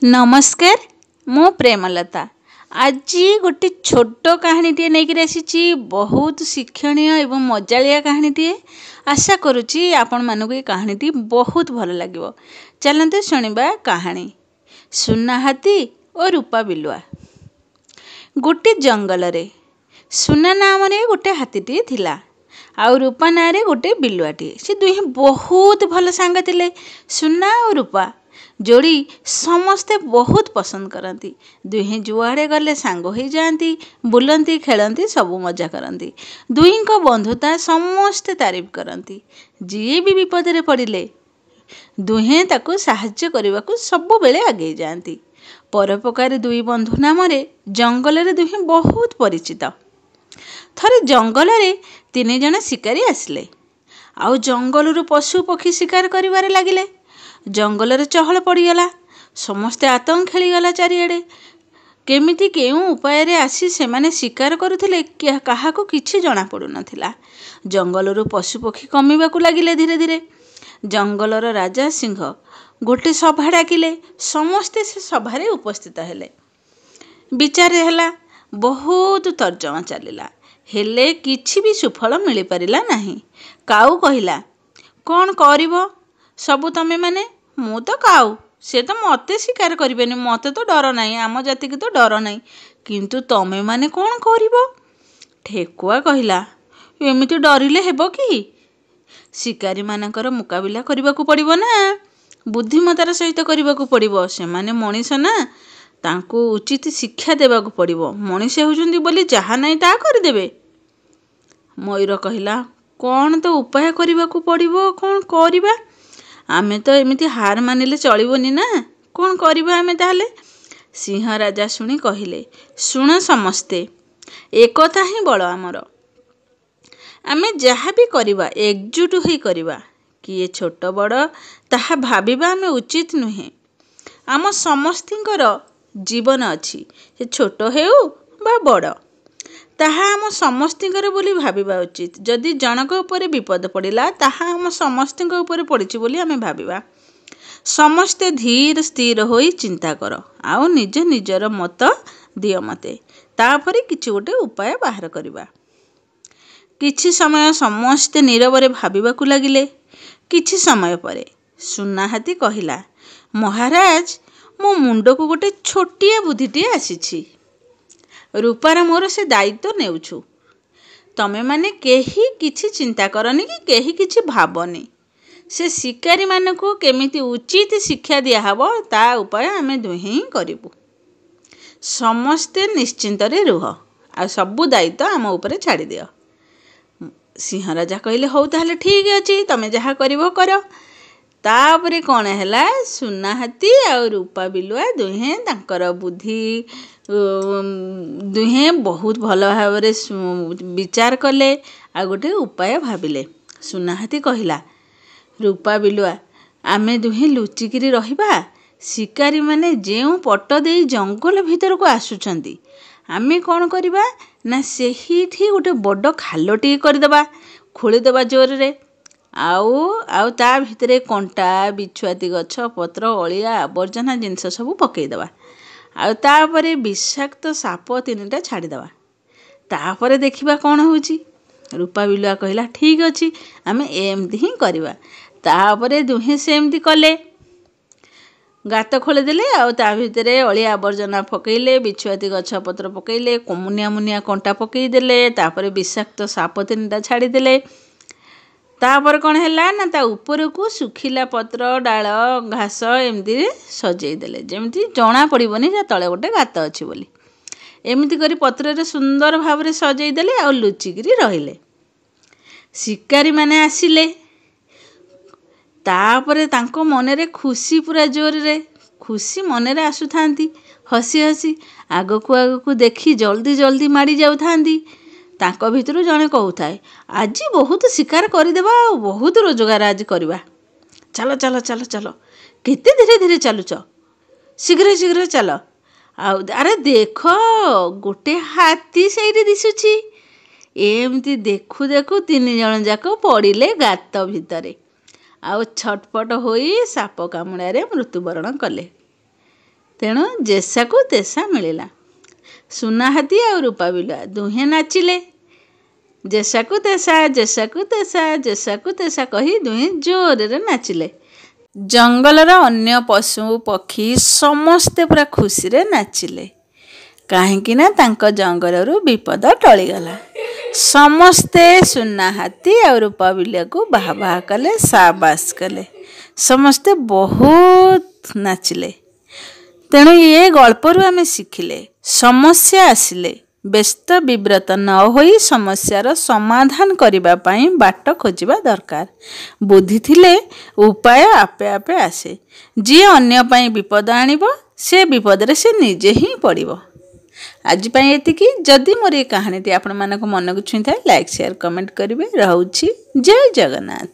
नमस्कार मो प्रेमलता आज गोटे छोट कहानीटे नहीं आसी बहुत शिक्षणीय एवं मजालिया कहानीटे आशा करुच्ची आपण मानक ये कहानीटी बहुत भल लगे। चलते शुणा कहानी सुना हाथी और रूपा बिलुआ। गोटे जंगल रे सुना नाम गोटे हाथीटे थिला आउ रूपा ना रे गोटे बिलुआटे। से दुहे बहुत भल सांग थिले। सुना और रूपा जोड़ी समस्ते बहुत पसंद करती। दुहे जुआड़े गले सांग हो जाती, बुलती, खेलती, सबू मजा करती। दुही बंधुता समस्ते तारीफ करती। जी भी विपद रे पड़िले दुहे ताकू साहाय्य करने को सबु बेले आगे जाती। परोपकारी दुई बंधु नाम जंगल रे दुहे बहुत परिचित। थरे जंगल रे 3 जण शिकारी आसिले आउ जंगल पशु पक्षी शिकार करिवारे लागिले। जंगल रे चहल पड़गला, समस्ते आतंक खेलीगला चारिआडे। केमिति केउ उपाय रे आसी से माने शिकार करुथिले काहाको किछि जଣା पडु नथिला। जंगल रो पशु पक्षी कमिबाकू लागिले धीरे धीरे। जंगलर राजा सिंह गोटे सभा डाकिले। समस्ते से सभारे उपस्थित हेले। विचार हैला, बहुत तर्जमा चलिला, हेले किछि भी सुफल मिली परिला नाही। काऊ कहिला, कौन करिवो सबु तमे माने? मु तो काऊ, से तो मते शिकार करिबेनी, मते तो डर नाही, आम जाति की तो डर नाही, किंतु तमे माने कौन करिवो? ठेकुआ कहिला, एमिति डरिले हेबो कि? शिकारी मानकर मुकाबिला करबाकू पड़िबो ना, बुद्धिमतार सहित करबाकू पड़िबो। से माने मनीष ना, तांको उचित शिक्षा देबाकू पड़िबो। मनीष होउछन्ती बोली जहा नाही ता करदेबे। मयूर कहिला, कौन तो उपाय करबाकू पड़िबो, कौन करिबा? आमे तो एमिति हार मानिले चलिबोनी ना, कौन करिबा आमे ताहले? सिंह राजा शुणी कहिले, शुण समस्ते, एकता ही बड़ आमर। आमे जहा भी करिबा एकजुट होई करिबा। किए छोट बड़ ताहा भाबिबा आमे उचित नुहे। आम समस्तिंकर जीवन अछि, से छोट हेउ बा बड़, ताहा आम समस्तिंकर बोली भाबिबा उचित। जदि जनक उपरे विपद पड़िला ताहा आम समस्तिंक उपरे पड़िछि बोली आमे भाबिबा। समस्ते धीर स्थिर होई चिंता कर, आउ निज निजर मत दियो मते, तापरे किछि गोटे उपाय बाहर करिबा। किछि समय समस्ते नीरवरे भाबिबाकू लागिले। किछि समय परे सुना हाथी कहिला, महाराज मो मुंडकू गोटे छोटिया बुद्धिटे आसीछि। रूपार मोर से दायित्व नेउछु। तमे माने केही किछि चिंता करनी कि केही किछि भाबनी। से शिकारी मानकू केमिति उचित शिक्षा दिया हबो ता उपाय आमे दुहे ही करिबु। समस्ते निश्चिंत रे रुह, आ सबु दायित्व आम उपरे छाड़ी दियो। सिंह राजा कहिले, हौ ताहले ठीक अछि, तमे जहा करिवो करो। तापरे कौन हैला, सुना हाथी और रूपा बिलुआ दुहे तांकर बुद्धि दुहे बहुत भल भावरे विचार कले आ गोटे उपाय भाबिले। सुना हाथी कहिला, रूपा बिलुआ आमे दुहे लुचिकिरी रहिबा। शिकारी माने जेउ पट देई जंगल भीतर को आसुचंती, आमे कौन करिबा ना सेहीठी गोटे बड़ खालटी करदेबा, खोलिदेबा जोर रे। आउ ता भितरे कंटा बिछुआती गछ पत्र अलिया आवर्जना जिनस सबू पकईदेबा। आउ तापरे विषाक्त साप 3टा छाड़ीदेबा। तापरे देखिबा कौन होउची। रूपा बिलुआ कहिला, ठीक अछि, आमे एमती ही करिबा। तापरे दुहे सेमती कले। गात खोलिदेले आउ ता भितरे अलिया आवर्जना पकईले, बिछुआती गछ पत्र पकईले, मुनिया मुनिया कंटा पकईदेले, तापरे विषाक्त साप 3टा छाड़ीदेले। तापर कौन हैला ना ता ऊपर को सुखिला पत्र डाल घास एमती सजेई देले, जेमती जना पड़िबनी जे तळे गोटे गात अछि बोली। एमती करी पत्र रे सुंदर भावरे सजेई देले आ लुचिकिरी रहिले। शिकारी माने आसिले। तापरे तांको मनरे खुशी पूरा जोर रे खुशी मनरे आसुथांती। हसी हसी आगकू आगकू देखी जल्दी जल्दी माड़ी जाउथांती। तांको भितरु जणे कहूथाए, आज बहुत शिकार करदेबा, बहुत रोजगार आज करबा। चलो चलो चलो चलो, केते धीरे धीरे चलुच, शीघ्र शीघ्र चलो। अरे देख गोटे हाथी सेठी दिसुची। एमती देखु देखु 3 जण जाक पड़िले गात भितरे, आउ छटपट होई साप कामुड़ारे मृत्युवरण कले। ତେଣୁ ଯେସାକୁ ତେସା ମିଳିଲା। ସୁନା ହାତୀ ଆଉ ରୂପା ବିଲୁଆ ଦୁହେଁ ନାଚିଲେ। ଯେସାକୁ ତେସା ଯେସାକୁ ତେସା ଯେସାକୁ ତେସା କହି ଦୁହେଁ ଜୋରରେ ନାଚିଲେ। ଜଙ୍ଗଲର ଅନ୍ୟ ପଶୁ ପକ୍ଷୀ ସମସ୍ତେ ପୁରା ଖୁସିରେ ନାଚିଲେ। କାହିଁକି ନା ତାଙ୍କ ଜଙ୍ଗଲରୁ ବିପଦ ଟଳିଗଲା। ସମସ୍ତେ ସୁନା ହାତୀ ଆଉ ରୂପା ବିଲୁଆକୁ ବାହା ବାହା କଲେ, ସାବାସ କଲେ। ସମସ୍ତେ ବହୁତ ନାଚିଲେ। ତେଣୁ ଏ ଗଳ୍ପରୁ ଆମେ ଶିଖିଲେ ସମସ୍ୟା ଆସିଲେ ବ୍ୟସ୍ତ ବିବ୍ରତ ନ ହୋଇ ସମସ୍ୟାର ସମାଧାନ କରିବା ପାଇଁ ବାଟ ଖୋଜିବା ଦରକାର। ବୁଦ୍ଧି ଥିଲେ ଉପାୟ ଆପେ ଆପେ ଆସେ। ଯିଏ ଅନ୍ୟ ପାଇଁ ବିପଦ ଆଣିବ ସେ ବିପଦରେ ସେ ନିଜେ ହିଁ ପଡ଼ିବ। ଆଜି ପାଇଁ ଏତିକି। ଯଦି ମୋର ଏ କାହାଣୀଟି ଆପଣମାନଙ୍କ ମନକୁ ଛୁଇଁଥାଏ ଲାଇକ୍ ସେୟାର କମେଣ୍ଟ କରିବେ। ରହୁଛି। ଜୟ ଜଗନ୍ନାଥ।